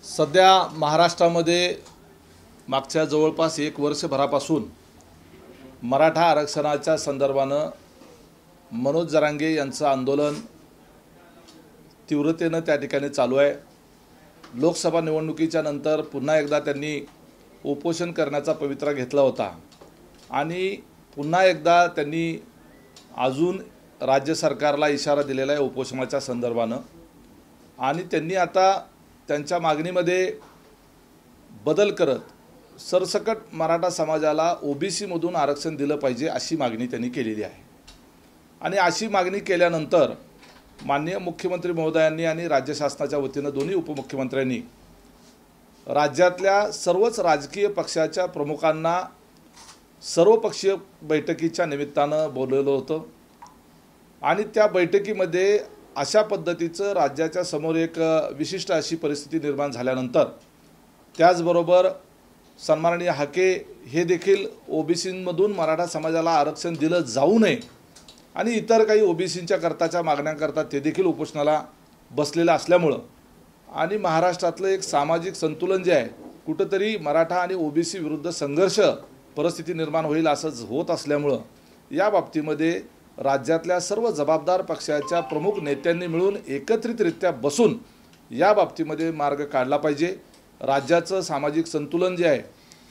सध्या महाराष्ट्रामध्ये मागच्या जवळपास एक वर्षभरापासून मराठा आरक्षणाच्या संदर्भानं मनोज जरांगे यांचं आंदोलन तीव्रतेनं त्या ठिकाणी चालू आहे। लोकसभा निवडणुकीच्या नंतर पुन्हा एकदा त्यांनी उपोषण करण्याचा पवित्रा घेतला होता आणि पुन्हा एकदा त्यांनी अजून राज्य सरकारला इशारा दिलेला आहे उपोषणाच्या संदर्भानं आणि त्यांनी आता त्यांच्या मागणीमध्ये बदल करत सरसकट मराठा समाजाला ओबीसी मधून आरक्षण दिलं पाहिजे अशी मागणी त्यांनी केलेली आहे। आणि अशी मागणी केल्यानंतर माननीय मुख्यमंत्री महोदयांनी आणि राज्य शासनाच्या वतीनं दोन्ही उपमुख्यमंत्र्यांनी राज्यातल्या सर्वच राजकीय पक्षाच्या प्रमुखांना सर्वपक्षीय बैठकीच्या निमित्तानं बोलवलं होतं आणि त्या बैठकीमध्ये अशा पद्धतीचं राज्याच्या समोर एक विशिष्ट अशी परिस्थिती निर्माण झाल्यानंतर त्याचबरोबर सन्माननीय हाके हे देखील ओबीसींमधून मराठा समाजाला आरक्षण दिलं जाऊ नये आणि इतर काही ओबीसींच्या करताच्या मागण्यांकरता ते देखील उपोषणाला बसलेलं असल्यामुळं आणि महाराष्ट्रातलं एक सामाजिक संतुलन जे आहे कुठंतरी मराठा आणि ओबीसी विरुद्ध संघर्ष परिस्थिती निर्माण होईल असं होत असल्यामुळं या बाबतीमध्ये राज्यातल्या सर्व जबाबदार पक्षाच्या प्रमुख नेत्यांनी मिळून एकत्रितरित्या बसून या बाबतीमध्ये मार्ग काढला पाहिजे। राज्याचं सामाजिक संतुलन जे आहे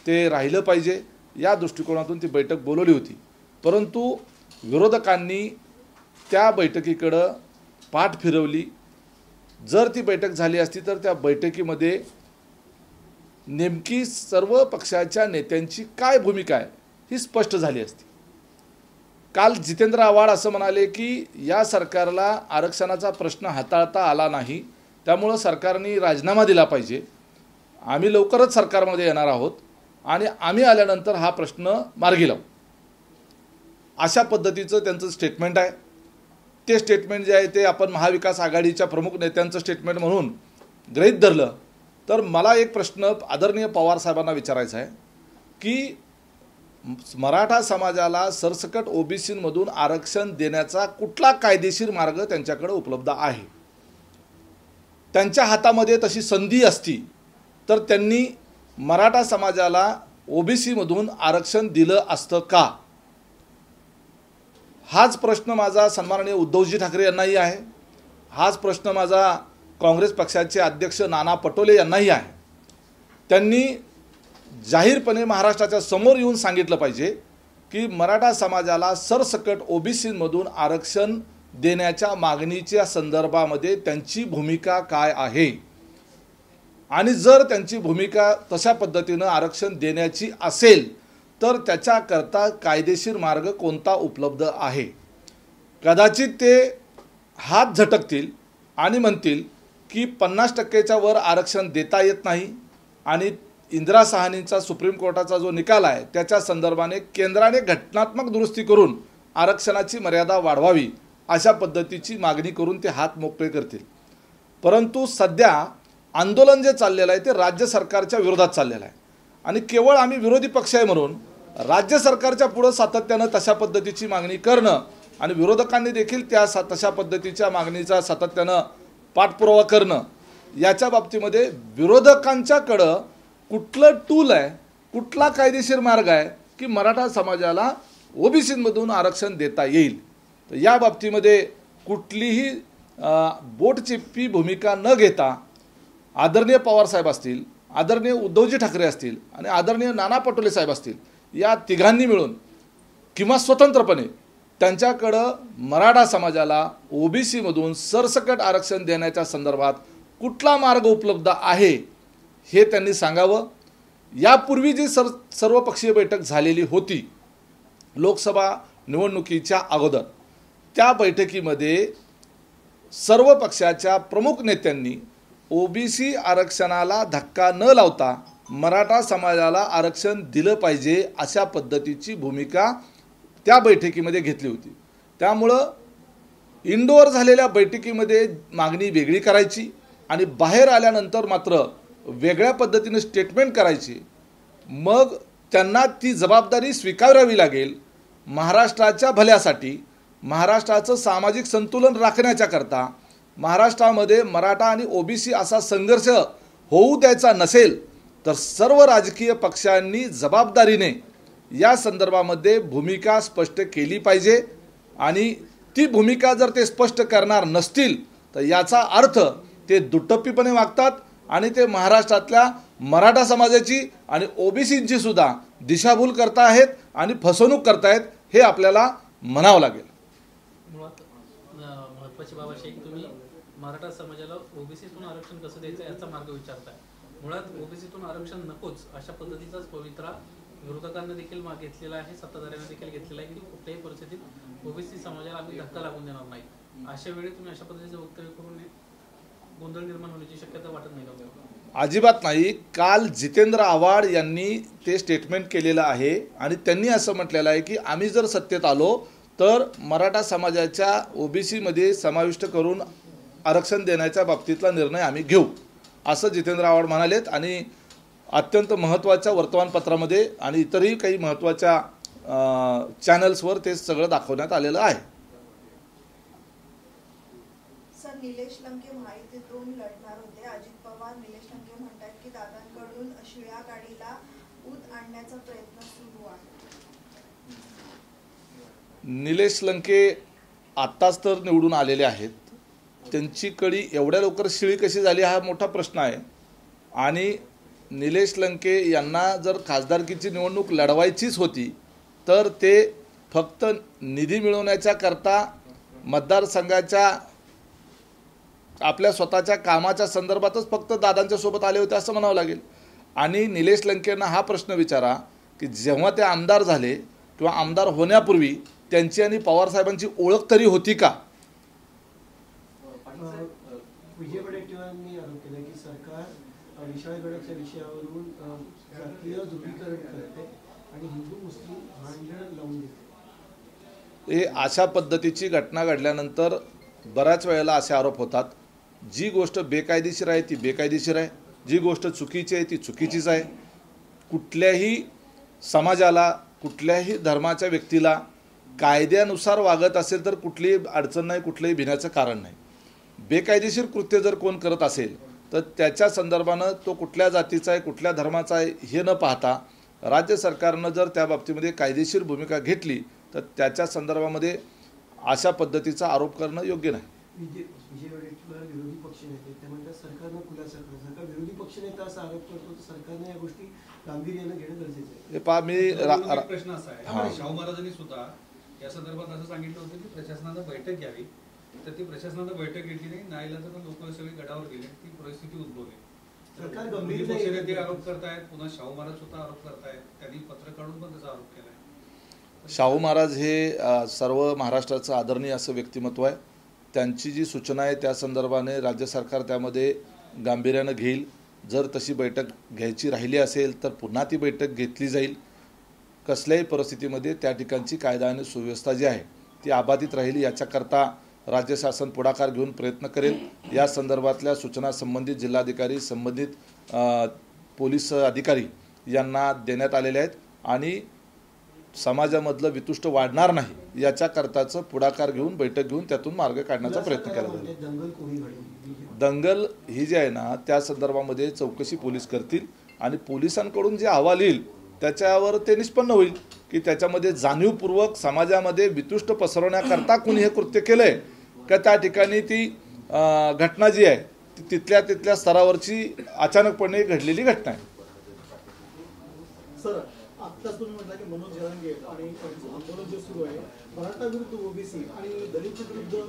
ते राहिलं पाहिजे या दृष्टिकोनातून ती बैठक बोलवली होती, परंतु विरोधकांनी त्या बैठकीकडं पाठ फिरवली। जर ती बैठक झाली असती तर त्या बैठकीमध्ये नेमकी सर्व पक्षाच्या नेत्यांची काय भूमिका आहे ही स्पष्ट झाली असती। काल जितेंद्र आव्हाड असं म्हणाले की या सरकारला आरक्षणाचा प्रश्न हाताळता आला नाही, त्यामुळे सरकारने राजीनामा दिला पाहिजे। आम्ही लवकरच सरकारमध्ये येणार आहोत आणि आम्ही आल्यानंतर हा प्रश्न मार्गी लावू, अशा पद्धतीचं त्यांचं स्टेटमेंट आहे। ते स्टेटमेंट जे आहे ते आपण महाविकास आघाडीच्या प्रमुख नेत्यांचं स्टेटमेंट म्हणून गृहीत धरलं तर मला एक प्रश्न आदरणीय पवार साहेबांना विचारायचा आहे की मराठा समाजाला सरसकट ओबीसींमधून आरक्षण देण्याचा कुठला कायदेशीर मार्ग त्यांच्याकडे उपलब्ध आहे? त्यांच्या हातामध्ये तशी संधी असती तर त्यांनी मराठा समाजाला ओबीसीमधून आरक्षण दिलं असतं का? हाच प्रश्न माझा सन्माननीय उद्धवजी ठाकरे यांनाही आहे, हाच प्रश्न माझा काँग्रेस पक्षाचे अध्यक्ष नाना पटोले यांनाही आहे। त्यांनी जाहीरपणे महाराष्ट्राच्या समोर येऊन सांगितलं पाहिजे की मराठा समाजाला सरसकट ओबीसीमधून आरक्षण देण्याच्या मागणीच्या संदर्भामध्ये त्यांची भूमिका काय आहे आणि जर त्यांची भूमिका तशा पद्धतीनं आरक्षण देण्याची असेल तर त्याच्याकरता कायदेशीर मार्ग कोणता उपलब्ध आहे। कदाचित ते हात झटकतील आणि म्हणतील की 50%च्या वर आरक्षण देता येत नाही आणि इंदिरा साहनींचा सुप्रीम कोर्टाचा जो निकाल आहे त्याच्या संदर्भाने केंद्राने घटनात्मक दुरुस्ती करून आरक्षणाची मर्यादा वाढवावी अशा पद्धतीची मागणी करून ते हात मोकळे करतील। परंतु सध्या आंदोलन जे चाललेलं आहे ते राज्य सरकारच्या विरोधात चाललेलं आहे आणि केवळ आम्ही विरोधी पक्ष आहे म्हणून राज्य सरकारच्या पुढे सातत्यानं तशा पद्धतीची मागणी करणं आणि विरोधकांनी देखील त्या तशा पद्धतीच्या मागणीचा सातत्यानं पाठपुरावा करणं याच्या बाबतीमध्ये विरोधकांच्याकडं कुठलं टूल आहे, कुठला कायदेशीर मार्ग आहे की मराठा समाजाला ओबीसीमधून आरक्षण देता येईल? तर या बाबतीमध्ये कुठलीही बोटचिप्पी भूमिका न घेता आदरणीय पवार साहेब असतील, आदरणीय उद्धवजी ठाकरे असतील आणि आदरणीय नाना पटोले साहेब असतील, या तिघांनी मिळून किंवा स्वतंत्रपणे त्यांच्याकडं मराठा समाजाला ओबीसीमधून सरसकट आरक्षण देण्याच्या संदर्भात कुठला मार्ग उपलब्ध आहे हे त्यांनी सांगावं। यापूर्वी जी सर्वपक्षीय बैठक झालेली होती लोकसभा निवडणुकीच्या अगोदर, त्या बैठकीमध्ये सर्व पक्षाच्या प्रमुख नेत्यांनी ओबीसी आरक्षणाला धक्का न लावता मराठा समाजाला आरक्षण दिलं पाहिजे अशा पद्धतीची भूमिका त्या बैठकीमध्ये घेतली होती। त्यामुळं इंडोर झालेल्या बैठकीमध्ये मागणी वेगळी करायची आणि बाहेर आल्यानंतर मात्र वेगळ्या पद्धतीने स्टेटमेंट करायची, मग त्यांना ती जबाबदारी स्वीकारावी लागेल। महाराष्ट्राच्या भल्यासाठी, महाराष्ट्राचं सामाजिक संतुलन राखण्याच्या करता महाराष्ट्रामध्ये मराठा आणि ओबीसी असा संघर्ष होऊ द्यायचा नसेल तर सर्व राजकीय पक्षांनी जबाबदारीने या संदर्भामध्ये भूमिका स्पष्ट केली पाहिजे आणि ती भूमिका जर ते स्पष्ट करणार नसतील तर याचा अर्थ ते दुटप्पीपणे वागतात आणि ते महाराष्ट्रातल्या मराठा समाजाची आणि ओबीसींची सुद्धा दिशाभूल करतायत आणि फसवणूक करतायत हे आपल्याला म्हणावं लागेल. मुळात महत्त्वाची बाब अशी की तुम्ही मराठा समाजाला ओबीसीतून आरक्षण कसं द्यायचं याचा मार्ग विचारताय. मुळात ओबीसीतून आरक्षण नकोच अशा पद्धतीचाच पवित्रा विरोधकांना देखील घेतलेला आहे, सत्ताधाऱ्यांना देखील घेतलेला आहे की कुठल्याही परिस्थितीत ओबीसी समाजाला आम्ही धक्का लागून देणार नाही. अशा वेळी तुम्ही अशा पद्धतीचं वक्तव्य करून गोंधळ निर्माण होण्याची शक्यता वाटत नाही का? अजिबात नाही. काल जितेंद्र आव्हाड यांनी ते स्टेटमेंट केलेलं आहे आणि त्यांनी असं म्हटलेलं आहे की आम्ही जर सत्तेत आलो तर मराठा समाजाच्या ओबीसीमध्ये समाविष्ट करून आरक्षण देण्याच्या बाबतीतला निर्णय आम्ही घेऊ असं जितेंद्र आव्हाड म्हणालेत. आणि अत्यंत महत्त्वाच्या वर्तमानपत्रामध्ये आणि इतरही काही महत्त्वाच्या चॅनल्सवर ते सगळं दाखवण्यात आलेलं आहे. सर, निलेश लंके महायुतीतून लढणार होते. अजित पवार निलेश लंके म्हणतात की दादांकडून शिळ्या गाडीला ऊत आणण्याचा प्रयत्न सुरू आहे. निलेश लंके आत्ताच तर निवडून आलेले आहेत. त्यांची कडी एवढ्या लवकर शिळी कशी झाली हा मोठा प्रश्न आहे. आणि निलेश लंके यांना जर खासदारकीची निवडणूक लढवायचीच होती तर ते फक्त निधी मिळवण्याच्या करता मतदारसंघाच्या आपल्या स्वतःच्या कामाच्या संदर्भातच फक्त दादांच्या सोबत आले होते असं म्हणावं लागेल. आणि निलेश लंकेंना हा प्रश्न विचारा की जेव्हा ते आमदार झाले किंवा आमदार होण्यापूर्वी त्यांची आणि पवारसाहेबांची ओळख तरी होती का? विजय वडेट्टीवारांनी आरोप केला की सरकार विशाळगडाच्या विषयावरून जातीय ध्रुवीकरण करते आणि हिंदू मुस्लिम भांडण लावून देते. हे अशा पद्धतीची घटना घडल्यानंतर बऱ्याच वेळेला असे आरोप होतात. जी गोष्ट बेकायदेशीर आहे ती बेकायदेशीर आहे, जी गोष्ट चुकीची आहे ती चुकीचीच आहे. कुठल्याही समाजाला कुठल्याही धर्माच्या व्यक्तीला कायद्यानुसार वागत असेल तर कुठलीही अडचण नाही, कुठलंही भिण्याचं कारण नाही. बेकायदेशीर कृत्य जर कोण करत असेल तर त्याच्या संदर्भानं तो कुठल्या जातीचा आहे कुठल्या धर्माचा आहे हे न पाहता राज्य सरकारनं जर त्या बाबतीमध्ये कायदेशीर भूमिका घेतली तर त्याच्या संदर्भामध्ये अशा पद्धतीचा आरोप करणं योग्य नाही. विजय वडेट्टीवार विरोधी पक्षनेते ते म्हणतात सरकारनं खुलासा करा. सरकार विरोधी पक्षनेता असा आरोप करतो तर सरकारने या गोष्टी गांभीर्यानं घेणं गरजेचं आहे. हे पहा मी प्रश्न असा आहे, शाहू महाराजांनी सुद्धा या संदर्भात असं सांगितलं होतं की प्रशासनानं बैठक घ्यावी. तर ती प्रशासनानं बैठक घेतली नाही. नाईलाजानं लोक सगळे गडावर गेले. ती परिस्थिती उद्भवली. सरकार गंभीर ते आरोप करतायत, पुन्हा शाहू महाराज सुद्धा आरोप करतायत. त्यांनी पत्र काढून पण त्याचा आरोप केलाय. शाहू महाराज हे सर्व महाराष्ट्राचं आदरणीय असं व्यक्तिमत्व आहे. त्यांची जी सूचना आहे त्या संदर्भाने राज्य सरकार त्यामध्ये गांभीर्यानं घेईल. जर तशी बैठक घ्यायची राहिली असेल तर पुन्हा ती बैठक घेतली जाईल. कसल्याही परिस्थितीमध्ये त्या ठिकाणची कायदा आणि सुव्यवस्था जी आहे ती अबाधित राहील याच्याकरता राज्य शासन पुढाकार घेऊन प्रयत्न करेल. या संदर्भातल्या सूचना संबंधित जिल्हाधिकारी संबंधित पोलीस अधिकारी यांना देण्यात आलेल्या आहेत आणि समाजामधलं वितुष्ट वाढणार नाही याच्याकरताचं पुढाकार घेऊन बैठक घेऊन त्यातून मार्ग काढण्याचा प्रयत्न केला जाईल. दंगल ही जी आहे ना त्या संदर्भामध्ये चौकशी पोलीस करतील आणि पोलिसांकडून जे अहवाल येईल त्याच्यावर ते निष्पन्न होईल की त्याच्यामध्ये जाणीवपूर्वक समाजामध्ये वितुष्ट पसरवण्याकरता कुणी हे कृत्य केलं आहे का त्या ठिकाणी ती घटना जी आहे ती तिथल्या स्तरावरची अचानकपणे घडलेली घटना आहे. सर, आत्ताच तुम्ही म्हटलं की मनोज जरांगे आणि आंदोलन जे सुरू आहे मराठा विरुद्ध ओबीसी आणि दलित विरुद्ध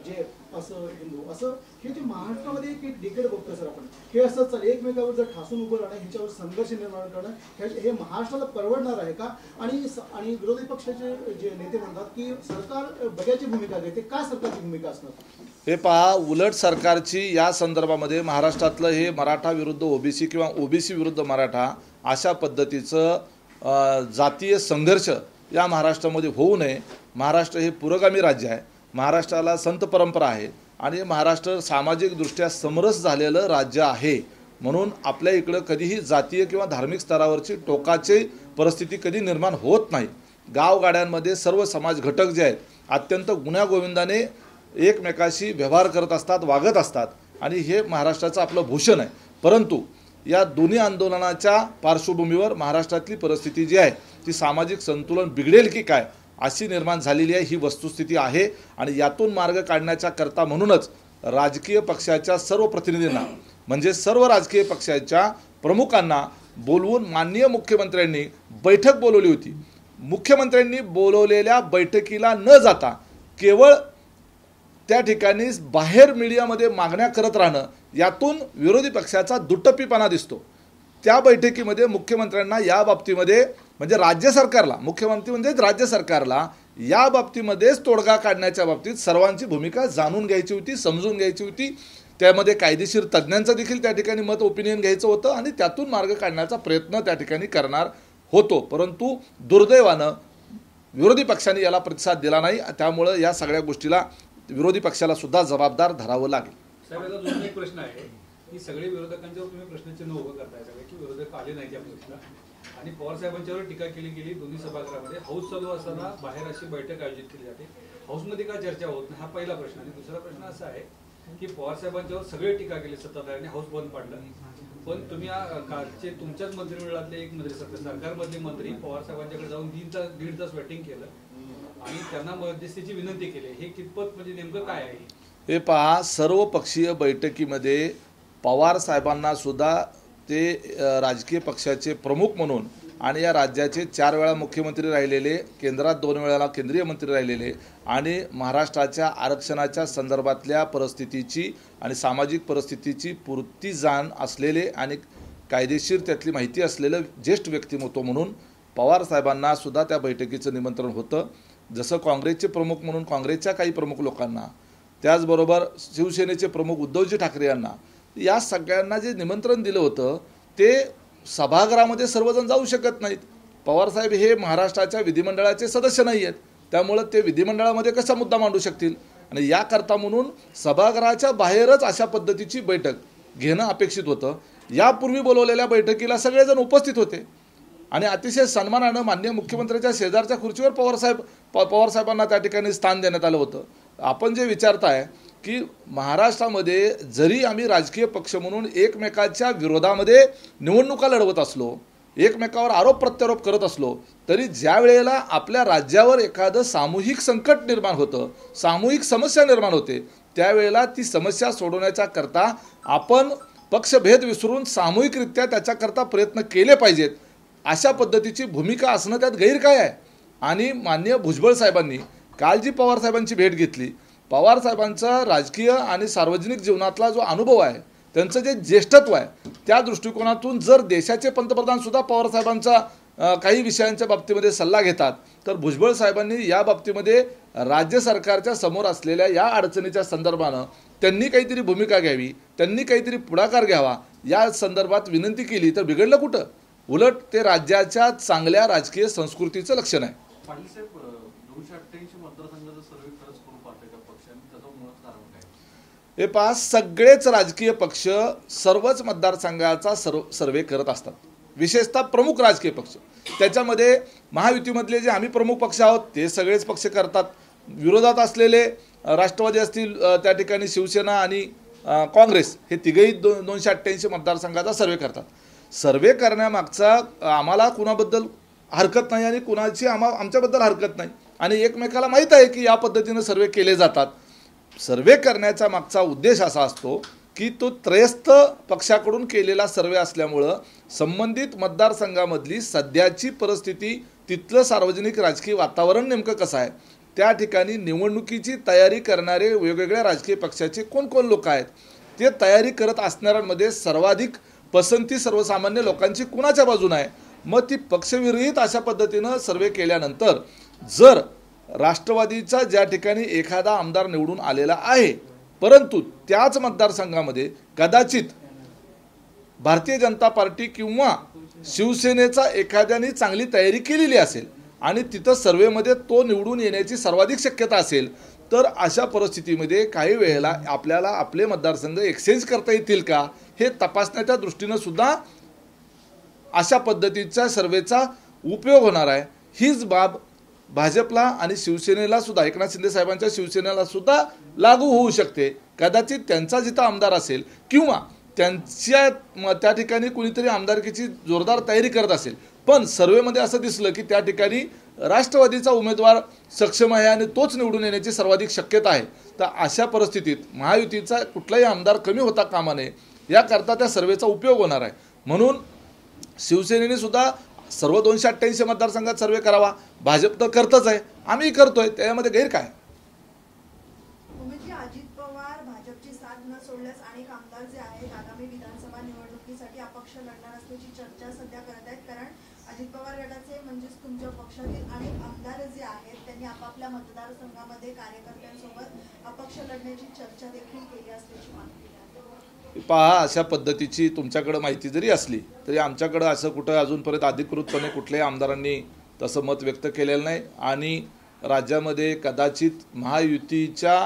जे असं हिंदू असं हे जे महाराष्ट्रामध्ये एक डिकेड बघतो सर आपण हे असं चालेल एकमेकावर जर ठासून उभं राहणं ह्याच्यावर संघर्ष निर्माण करणं हे महाराष्ट्राला परवडणार आहे का? आणि विरोधी पक्षाचे जे नेते म्हणतात की सरकार बघ्याची भूमिका घेते, काय सरकारची भूमिका असणार? हे पहा, उलट सरकारची या संदर्भामध्ये महाराष्ट्रातलं हे मराठा विरुद्ध ओबीसी किंवा ओबीसी विरुद्ध मराठा अशा पद्धतीचं जातीय संघर्ष या महाराष्ट्रामध्ये होऊ नये. महाराष्ट्र हे पुरोगामी राज्य आहे. महाराष्ट्राला संत परंपरा आहे आणि महाराष्ट्र सामाजिकदृष्ट्या समरस झालेलं राज्य आहे. म्हणून आपल्या इकडं कधीही जातीय किंवा धार्मिक स्तरावरची टोकाची परिस्थिती कधी निर्माण होत नाही. गावगाड्यांमध्ये सर्व समाज घटक जे आहेत अत्यंत गुण्यागोविंदाने एकमेकाशी व्यवहार करत असतात, वागत असतात आणि हे महाराष्ट्राचं आपलं भूषण आहे. परंतु या दोन्ही आंदोलनाच्या पार्श्वभूमीवर महाराष्ट्रातली परिस्थिती जी आहे ती सामाजिक संतुलन बिघडेल की काय अशी निर्माण झालेली आहे, ही वस्तुस्थिती आहे. आणि यातून मार्ग काढण्याच्या करता म्हणूनच राजकीय पक्षाच्या सर्व प्रतिनिधींना म्हणजे सर्व राजकीय पक्षाच्या प्रमुखांना बोलवून माननीय मुख्यमंत्र्यांनी बैठक बोलवली होती. मुख्यमंत्र्यांनी बोलवलेल्या बैठकीला न जाता केवळ त्या ठिकाणी बाहेर मीडियामध्ये मागण्या करत राहणं, यातून विरोधी पक्षाचा दुटप्पीपणा दिसतो. त्या बैठकीमध्ये मुख्यमंत्र्यांना या बाबतीमध्ये म्हणजे राज्य सरकारला, मुख्यमंत्री म्हणजे राज्य सरकारला या बाबतीमध्येच तोडगा काढण्याच्या बाबतीत सर्वांची भूमिका जाणून घ्यायची होती, समजून घ्यायची होती. त्यामध्ये कायदेशीर तज्ज्ञांचं देखील त्या ठिकाणी मत ओपिनियन घ्यायचं होतं आणि त्यातून मार्ग काढण्याचा प्रयत्न त्या ठिकाणी करणार होतो. परंतु दुर्दैवानं विरोधी पक्षांनी याला प्रतिसाद दिला नाही. त्यामुळं या सगळ्या गोष्टीला विरोधी पक्षाला सुद्धा जबाबदार धरावं लागेल. साहेब, याचा दुसरा एक प्रश्न आहे की सगळे विरोधकांच्यावर तुम्ही प्रश्नचिन्ह उभं करताय सगळे की विरोधक आले नाही त्या गोष्टीला आणि पवार साहेबांच्यावर टीका केली गेली. दोन्ही सभागृहामध्ये हाऊस चालू असताना बाहेर अशी बैठक आयोजित केली जाते, हाऊसमध्ये का चर्चा होत नाही, हा पहिला प्रश्न. आणि दुसरा प्रश्न असा आहे की पवार साहेबांच्यावर सगळे टीका केली सत्ताधाऱ्यांनी, हाऊस बंद पाडलं, पण तुम्ही कालचे तुमच्याच मंत्रिमंडळातले एक मंत्री सरकारमधले मंत्री पवार साहेबांच्याकडे जाऊन दीड तास वेटिंग केलं आणि त्यांना मध्यस्थीची विनंती केली. हे कितपत म्हणजे नेमकं काय आहे? हे पहा, सर्वपक्षीय बैठकीमध्ये पवार साहेबांना सुद्धा ते राजकीय पक्षाचे प्रमुख म्हणून आणि या राज्याचे 4 वेळा मुख्यमंत्री राहिलेले, केंद्रात 2 वेळा केंद्रीय मंत्री राहिलेले आणि महाराष्ट्राच्या आरक्षणाच्या संदर्भातल्या परिस्थितीची आणि सामाजिक परिस्थितीची पुरती जाण असलेले आणि कायदेशीर त्यातली माहिती असलेलं ज्येष्ठ व्यक्तिमत्व म्हणून पवार साहेबांना सुद्धा त्या बैठकीचं निमंत्रण होतं. जसं काँग्रेसचे प्रमुख म्हणून काँग्रेसच्या काही प्रमुख लोकांना, त्याचबरोबर शिवसेनेचे प्रमुख उद्धवजी ठाकरे यांना, या सगळ्यांना जे निमंत्रण दिलं होतं ते सभागृहामध्ये सर्वजण जाऊ शकत नाहीत. पवारसाहेब हे महाराष्ट्राच्या विधिमंडळाचे सदस्य नाही आहेत, त्यामुळं ते विधिमंडळामध्ये कसा मुद्दा मांडू शकतील. आणि याकरता म्हणून सभागृहाच्या बाहेरच अशा पद्धतीची बैठक घेणं अपेक्षित होतं. यापूर्वी बोलवलेल्या बैठकीला सगळेजण उपस्थित होते आणि अतिशय सन्मानानं माननीय मुख्यमंत्र्यांच्या शेजारच्या खुर्चीवर पवारसाहेबांना त्या ठिकाणी स्थान देण्यात आलं होतं. आपण जे विचारताय की महाराष्ट्रामध्ये जरी आम्ही राजकीय पक्ष म्हणून एकमेकाच्या विरोधामध्ये निवडणुका लढवत असलो, एकमेकावर आरोप प्रत्यारोप करत असलो, तरी ज्या वेळेला आपल्या राज्यावर एखादं सामूहिक संकट निर्माण होतं, सामूहिक समस्या निर्माण होते, त्यावेळेला ती समस्या सोडवण्याच्या करता आपण पक्षभेद विसरून सामूहिकरित्या त्याच्याकरता प्रयत्न केले पाहिजेत. अशा पद्धतीची भूमिका असणं त्यात गैर काय आहे. आणि माननीय भुजबळ साहेबांनी काल जी पवार साहेबांची भेट घेतली, पवार साहेबांचा राजकीय आणि सार्वजनिक जीवनातला जो अनुभव आहे, त्यांचं जे ज्येष्ठत्व आहे, त्या दृष्टिकोनातून जर देशाचे पंतप्रधानसुद्धा पवार साहेबांचा काही विषयांच्या बाबतीमध्ये सल्ला घेतात, तर भुजबळ साहेबांनी या बाबतीमध्ये राज्य सरकारच्या समोर असलेल्या या अडचणीच्या संदर्भानं त्यांनी काहीतरी भूमिका घ्यावी, त्यांनी काहीतरी पुढाकार घ्यावा, या संदर्भात विनंती केली तर बिघडलं कुठं? उलट ते राज्याच्या चांगल्या राजकीय संस्कृतीचं लक्षण आहे. पाटील साहेब, 288 मतदारसंघाचा सर्वे खरंच करून पाहते का पक्षाने, त्याचं मुळात कारण काय? हे पहा, सगळेच राजकीय पक्ष सर्वच मतदारसंघाचा सर्वे करत असतात, विशेषतः प्रमुख राजकीय पक्ष. त्याच्यामध्ये महायुतीमधले जे आम्ही प्रमुख पक्ष आहोत ते सगळेच पक्ष करतात. विरोधात असलेले राष्ट्रवादी असतील, त्या ठिकाणी शिवसेना आणि काँग्रेस हे तिघेही 288 मतदारसंघाचा सर्वे करतात. सर्वे करण्यामागचा आम्हाला कुणाबद्दल हरकत नाही आणि कुणाची आमच्याबद्दल हरकत नाही आणि एकमेकाला माहीत आहे की या पद्धतीनं सर्वे केले जातात. सर्वे करण्याचा मागचा उद्देश असा असतो की तो त्रयस्थ पक्षाकडून केलेला सर्वे असल्यामुळं संबंधित मतदारसंघामधली सध्याची परिस्थिती, तिथलं सार्वजनिक राजकीय वातावरण नेमकं कसं आहे, त्या ठिकाणी निवडणुकीची तयारी करणारे वेगवेगळ्या राजकीय पक्षाचे कोण लोक आहेत, ते तयारी करत असणाऱ्यांमध्ये सर्वाधिक पसंती सर्वसामान्य लोकांची कुणाच्या बाजूने आहे. मग ती पक्षविरहित अशा पद्धतीनं सर्वे केल्यानंतर जर राष्ट्रवादीचा ज्या ठिकाणी एखादा आमदार निवडून आलेला आहे, परंतु त्याच मतदारसंघामध्ये कदाचित भारतीय जनता पार्टी किंवा शिवसेनेचा एखाद्याने चांगली तयारी केलेली असेल आणि तिथं सर्वेमध्ये तो निवडून येण्याची सर्वाधिक शक्यता असेल, तर अशा परिस्थितीमध्ये काही वेळेला आपल्याला आपले मतदारसंघ एक्सचेंज करता येतील का हे तपासण्याच्या दृष्टीनं सुद्धा अशा पद्धतीच्या सर्वेचा उपयोग होणार आहे. हीच बाब भाजपला आणि शिवसेनेला सुद्धा, एकनाथ शिंदे साहेबांच्या शिवसेनेला सुद्धा लागू होऊ शकते. कदाचित त्यांचा जिथं आमदार असेल किंवा त्या ठिकाणी कुणीतरी आमदारकीची जोरदार तयारी करत असेल, पण सर्वेमध्ये असं दिसलं की त्या ठिकाणी राष्ट्रवादीचा उमेदवार सक्षम आहे आणि तोच निवडून येण्याची सर्वाधिक शक्यता आहे. तर अशा परिस्थितीत महायुतीचा कुठलाही आमदार कमी होता कामा नये याकरता त्या सर्वेचा उपयोग होणार आहे. म्हणून शिवसेनेने सुद्धा सर्व 288 मतदारसंघात सर्वे करावा. भाजप तर करतच आहे, आम्ही करतोय, त्यामध्ये गैर काय? अजित पवार भाजपची साथ न सोडल्यास अनेक आमदार जे आहेत आगामी विधानसभा निवडणुकीसाठी अपक्ष लढणार असल्याची चर्चा सध्या करत आहेत. कारण अजित पवार गटाचे म्हणजेच तुमच्या पक्षातील अनेक आमदार जे आहेत त्यांनी आपापल्या मतदारसंघामध्ये कार्यकर्त्यांसोबत अपक्ष लढण्याची चर्चा देखील केली असल्याची माहिती आहे. पहा, अशा पद्धतीची तुमच्याकडे माहिती जरी असली तरी आमच्याकडे असं कुठं अजूनपर्यंत अधिकृतपणे कुठल्याही आमदारांनी तसं मत व्यक्त केलेलं नाही. आणि राज्यामध्ये कदाचित महायुतीच्या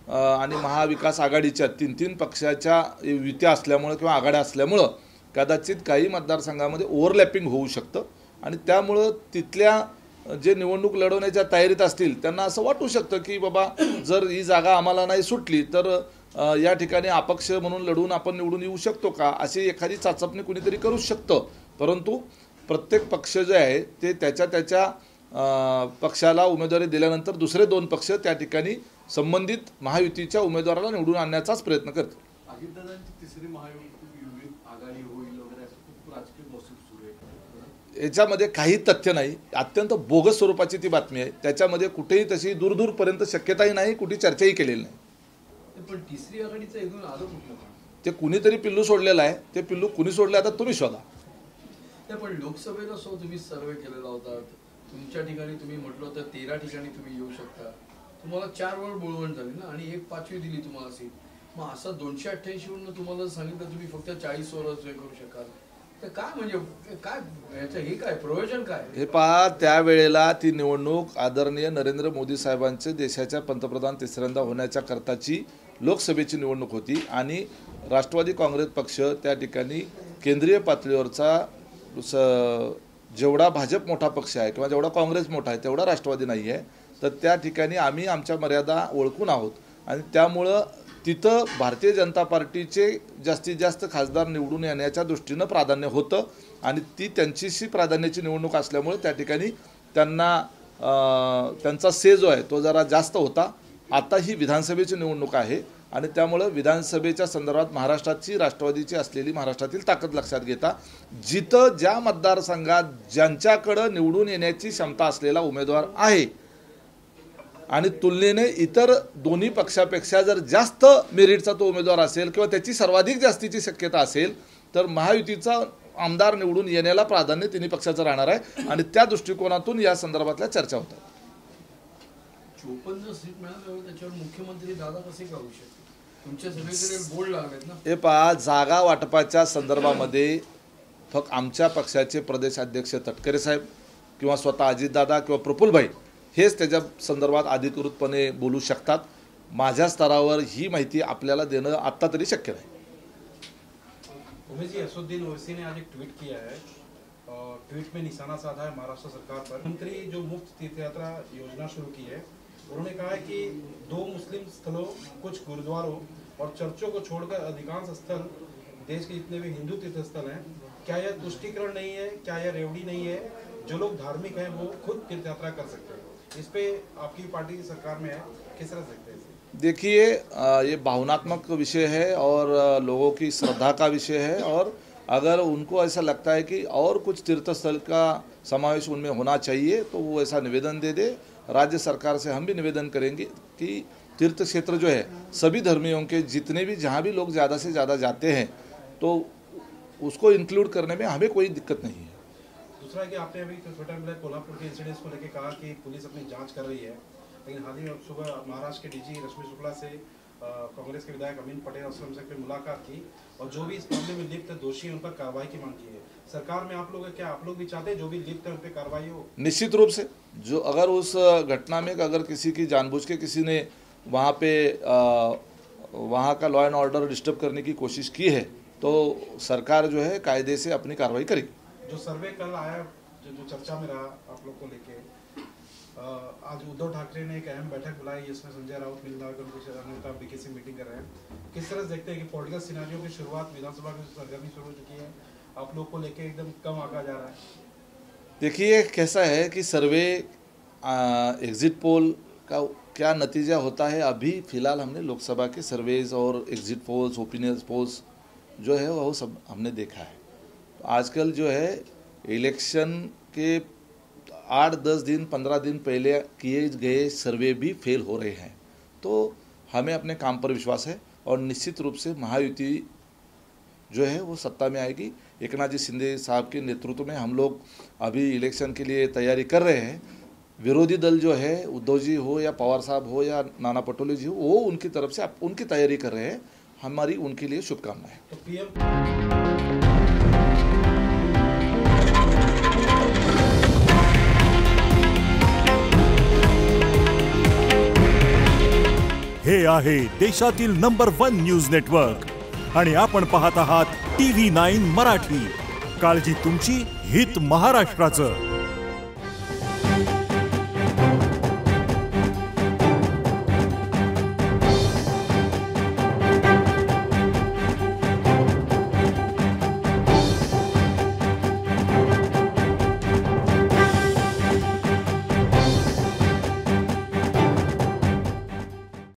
आणि महाविकास आघाडीच्या 3 पक्षाच्या युत्या असल्यामुळं किंवा आघाड्या असल्यामुळं कदाचित काही मतदारसंघामध्ये ओव्हरलॅपिंग होऊ शकतं आणि त्यामुळं तिथल्या जे निवडणूक लढवण्याच्या तयारीत असतील त्यांना असं वाटू शकतं की बाबा जर ही जागा आम्हाला नाही सुटली तर या ठिकाणी अपक्ष म्हणून लढून आपण निवडून येऊ शकतो का, अशी एखादी चाचपणी कुणीतरी करू शकतं. परंतु प्रत्येक पक्ष जे आहे ते त्याच्या पक्षाला उमेदवारी दिल्यानंतर दुसरे 2 पक्ष त्या ठिकाणी संबंधित महायुतीच्या उमेदवाराला निवडून आणण्याचाच प्रयत्न करतात. अजितदादांची तिसरी महायुती आघाडी होईल वगैरे असं खूप राजकीय गॉसिप सुरू आहे. याच्यामध्ये काही तथ्य नाही, अत्यंत बोगस स्वरूपाची ती बातमी आहे. त्याच्यामध्ये कुठेही तशी दूरपर्यंत शक्यताही नाही, कुठे चर्चाही केलेली नाही. पण तिसरी आघाडीचा एकूण आरोप कुठला? ते कुणीतरी पिल्लू सोडलेलं आहे, ते पिल्लू कुणी सोडलं आता तुम्ही शोधा. पण लोकसभेला तुम्ही सर्वे केलेला होता, तुमच्या ठिकाणी तुम्ही म्हटलं होतं 13 ठिकाणी तुम्ही येऊ शकता, तुम्हाला 4 वेळ बोलवण झाली ना आणि 1/5 दिली तुम्हाला सीट. मग असं 288 वरून तुम्हाला सांगितलं तुम्ही फक्त 40 वरच करू शकाल, तर काय म्हणजे काय याचं हे काय प्रयोजन काय? हे पहा, त्यावेळेला ती निवडणूक आदरणीय नरेंद्र मोदी साहेबांचे देशाच्या पंतप्रधान तिसऱ्यांदा होण्याच्या करताची लोकसभेची निवडणूक होती आणि राष्ट्रवादी काँग्रेस पक्ष त्या ठिकाणी केंद्रीय पातळीवरचा जेवढा भाजप मोठा पक्ष आहे किंवा जेवढा काँग्रेस मोठा आहे तेवढा राष्ट्रवादी नाही आहे. तर त्या ठिकाणी आम्ही आमच्या मर्यादा ओळखून आहोत आणि त्यामुळं तिथं भारतीय जनता पार्टीचे जास्तीत जास्त खासदार निवडून येण्याच्या दृष्टीनं प्राधान्य होतं आणि ती त्यांचीशी प्राधान्याची निवडणूक असल्यामुळे त्या ठिकाणी त्यांचा से जो आहे तो जरा जास्त होता. आता ही विधानसभेची निवडणूक आहे आणि त्यामुळं विधानसभेच्या संदर्भात महाराष्ट्राची राष्ट्रवादीची असलेली महाराष्ट्रातील ताकद लक्षात घेता जिथं ज्या मतदारसंघात ज्यांच्याकडं निवडून येण्याची क्षमता असलेला उमेदवार आहे आणि तुलनेने इतर दोन्ही पक्षापेक्षा जर जास्त मेरिटचा तो उमेदवार असेल किंवा त्याची सर्वाधिक जास्तीची शक्यता असेल तर महायुतीचा आमदार निवडून येण्याला प्राधान्य तिन्ही पक्षाचं राहणार आहे आणि त्या दृष्टिकोनातून या संदर्भातल्या चर्चा होतात. 54 सीट मिळाल्यावर त्याच्यावर मुख्यमंत्री दादा कसे करू शकतात? तुमच्या सगळीकडे बोर्ड लागलेत ना. हे पहा, जागा वाटपाच्या संदर्भामध्ये फक्त आमच्या पक्षाचे प्रदेश अध्यक्ष तटकरे साहेब किंवा स्वतः अजितदादा किंवा प्रफुल्लभाई हेच त्याच्या संदर्भात अधिकृतपणे बोलू शकतात. माझ्या स्तरावर ही माहिती आपल्याला देणं आत्ता तरी शक्य नाही. उमेश जी, असदुद्दीन ओवैसी ने आज एक ट्वीट किया है, ट्वीट में निशाना साधा है महाराष्ट्र सरकार पर. मंत्री जो मुफ्त तीर्थ यात्रा योजना शुरू की है, उन्होंने कहा है कि 2 मुस्लिम स्थलों, कुछ गुरुद्वारों और चर्चों को छोड़कर अधिकांश स्थल देश के जितने भी हिंदू तीर्थ स्थल हैं, क्या यह तुष्टीकरण नहीं है, क्या यह रेवड़ी नहीं है? जो लोग धार्मिक हैं वो खुद तीर्थ यात्रा कर सकते हैं. इस पे आपकी पार्टी सरकार में है, किस तरह देखते हैं? देखिए, ये भावनात्मक विषय है और लोगों की श्रद्धा का विषय है और अगर उनको ऐसा लगता है कि और कुछ तीर्थस्थल का समावेश उनमें होना चाहिए तो वो ऐसा निवेदन दे दे. राज्य सरकार से हम भी निवेदन करेंगे कि तीर्थ क्षेत्र जो है सभी धर्मियों के जितने भी जहाँ भी लोग ज़्यादा से ज़्यादा जाते हैं तो उसको इंक्लूड करने में हमें कोई दिक्कत नहीं है. दूसरा कि आपने अभी कोल्हापुर के इंसिडेंट्स को लेकर कहा कि पुलिस अपनी जांच कर रही है, लेकिन हाल ही में सुबह महाराष्ट्र के डीजी रश्मि शुक्ला से कांग्रेस के विधायक अमीन पटेल और से मुलाकात की और जो भी इस मामले में लिप्त दोषी हैं उन पर कार्रवाई की मांग की है. सरकार में आप लोग क्या आप लोग भी चाहते हैं जो भी लिप्त है उन पर कार्रवाई हो? निश्चित रूप से. जो अगर उस घटना में अगर किसी की जानबूझ के किसी ने वहाँ पे वहाँ का लॉ एंड ऑर्डर डिस्टर्ब करने की कोशिश की है तो सरकार जो है कायदे से अपनी कार्रवाई करेगी. जो सर्वे कल आया जो चर्चा में रहा आप लोग को लेके, आज उद्धव ठाकरे ने एक अहम बैठक बुलाई जिसमें संजय राउत, मिलिंद नागरकर, अनिल विकी से मीटिंग कर रहे हैं। किस तरह से देखते हैं कि पॉलिटिकल सिनेरियो की शुरुआत विधानसभा की सरगर्मी शुरू हो चुकी है, आप लोग को लेके एकदम कम आंका जा रहा है? देखिए कैसा है कि सर्वे एग्जिट पोल का क्या नतीजा होता है, अभी फिलहाल हमने लोकसभा के सर्वेज और एग्जिट पोल्स, ओपिनियन पोल्स जो है वो सब हमने देखा है। तो आजकल जो है इलेक्शन के 8-10 दिन 15 दिन पहले किए गए सर्वे भी फेल हो रहे हैं। तो हमें अपने काम पर विश्वास है और निश्चित रूप से महायुति जो है वो सत्ता में आएगी। एकनाथ जी शिंदे साहब के नेतृत्व में हम लोग अभी इलेक्शन के लिए तैयारी कर रहे हैं। विरोधी दल जो है उद्धव जी हो या पवार साहब हो या नाना पटोले जी हो, वो उनकी तरफ से उनकी तैयारी कर रहे हैं। हमारी उनके लिए शुभकामनाएं। तो पीएम हे आहे देशातील नंबर 1 न्यूज नेटवर्क आणि आपण पाहत आहात TV9 मराठी। काळजी तुमची, हित महाराष्ट्राचं।